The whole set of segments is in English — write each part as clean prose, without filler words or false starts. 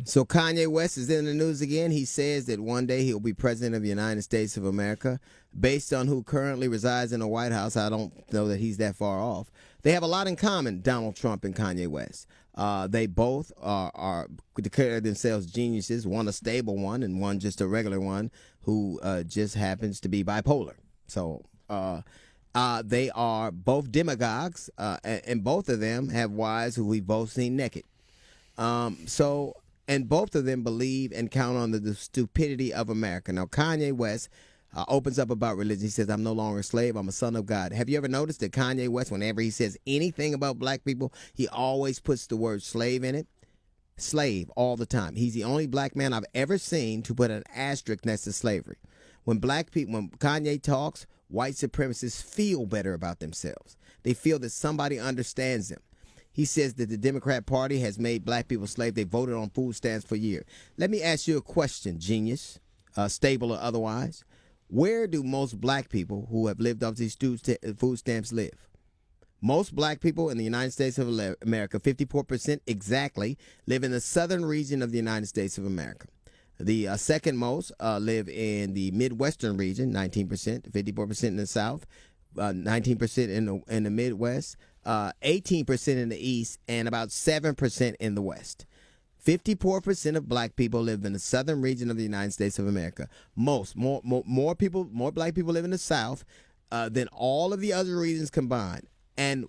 So Kanye West is in the news again. He says that one day he'll be president of the United States of America. Based on who currently resides in the White House, I don't know that he's that far off. They have a lot in common, Donald Trump and Kanye West. They both are declare themselves geniuses, one a stable one and one just a regular one who just happens to be bipolar. So they are both demagogues, and both of them have wives who we've both seen naked. And both of them believe and count on the stupidity of America. Now, Kanye West opens up about religion. He says, I'm no longer a slave. I'm a son of God. Have you ever noticed that Kanye West, whenever he says anything about black people, he always puts the word slave in it? Slave all the time. He's the only black man I've ever seen to put an asterisk next to slavery. When Kanye talks, white supremacists feel better about themselves. They feel that somebody understands them. He says that the Democrat Party has made black people slaves. They voted on food stamps for years. Let me ask you a question, genius, stable or otherwise. Where do most black people who have lived off these food stamps live? Most black people in the United States of America, 54% exactly, live in the southern region of the United States of America. The second most live in the Midwestern region, 19%, 54% in the South, 19% in the Midwest, 18% in the East, and about 7% in the West. 54% of black people live in the southern region of the United States of America. More black people live in the South than all of the other regions combined. And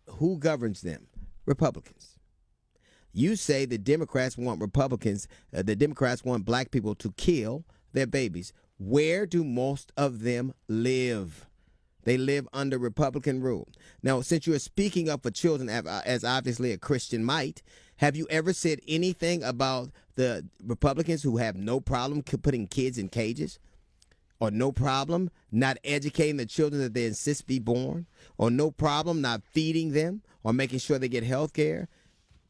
who governs them? Republicans. You say the Democrats want the Democrats want black people to kill their babies. Where do most of them live? They live under Republican rule. Now, since you are speaking up for children, as obviously a Christian might, have you ever said anything about the Republicans who have no problem putting kids in cages? Or no problem not educating the children that they insist be born? Or no problem not feeding them or making sure they get health care?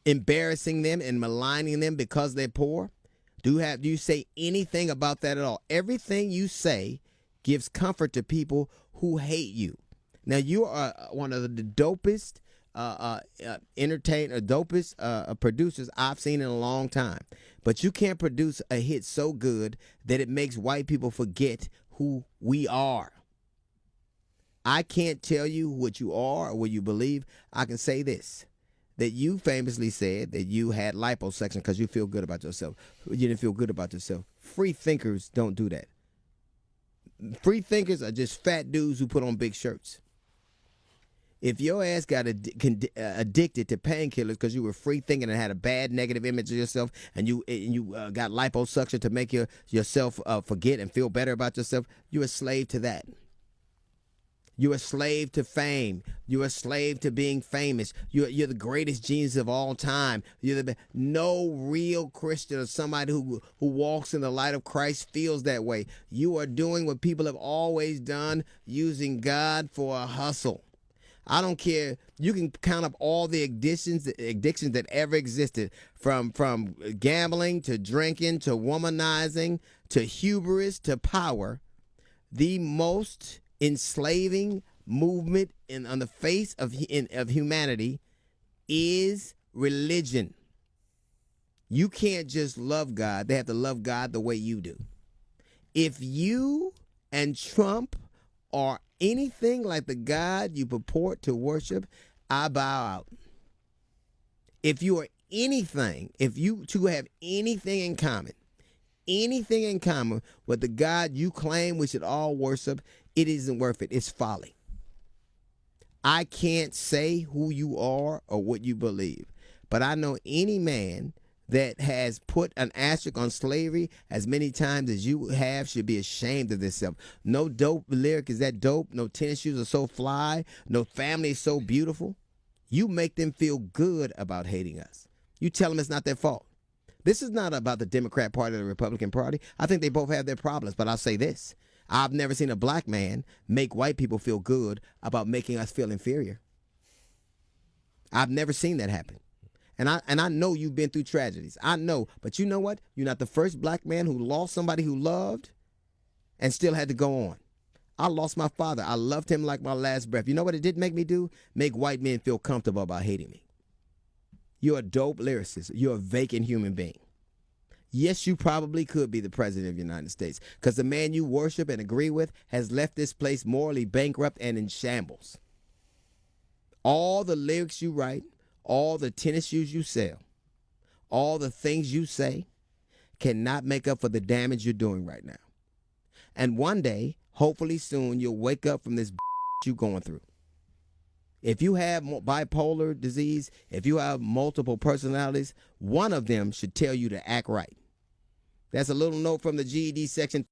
Embarrassing them and maligning them because they're poor? Do you say anything about that at all? Everything you say gives comfort to people who hate you. Now, you are one of the dopest producers I've seen in a long time. But you can't produce a hit so good that it makes white people forget who we are. I can't tell you what you are or what you believe. I can say this, that you famously said that you had liposuction because you feel good about yourself. You didn't feel good about yourself. Free thinkers don't do that. Free thinkers are just fat dudes who put on big shirts. If your ass got addicted to painkillers because you were free thinking and had a bad negative image of yourself, and you got liposuction to make yourself forget and feel better about yourself, you're a slave to that. You're a slave to fame. You're a slave to being famous. You're the greatest genius of all time. No real Christian or somebody who walks in the light of Christ feels that way. You are doing what people have always done, using God for a hustle. I don't care. You can count up all the addictions that ever existed, from gambling to drinking to womanizing to hubris to power. The most enslaving movement on the face of humanity is religion. You can't just love God. They have to love God the way you do. If you and Trump are anything like the God you purport to worship, I bow out. If you two have anything in common with the God you claim we should all worship, it isn't worth it. It's folly. I can't say who you are or what you believe, but I know any man that has put an asterisk on slavery as many times as you have should be ashamed of themselves. No dope lyric is that dope. No tennis shoes are so fly. No family is so beautiful. You make them feel good about hating us. You tell them it's not their fault. This is not about the Democrat Party or the Republican Party. I think they both have their problems, but I'll say this. I've never seen a black man make white people feel good about making us feel inferior. I've never seen that happen. And I know you've been through tragedies. I know. But you know what? You're not the first black man who lost somebody who loved and still had to go on. I lost my father. I loved him like my last breath. You know what it did make me do? Make white men feel comfortable about hating me. You're a dope lyricist. You're a vacant human being. Yes, you probably could be the president of the United States because the man you worship and agree with has left this place morally bankrupt and in shambles. All the lyrics you write, all the tennis shoes you sell, all the things you say cannot make up for the damage you're doing right now. And one day, hopefully soon, you'll wake up from this you're going through. If you have bipolar disease, if you have multiple personalities, one of them should tell you to act right. That's a little note from the GED section.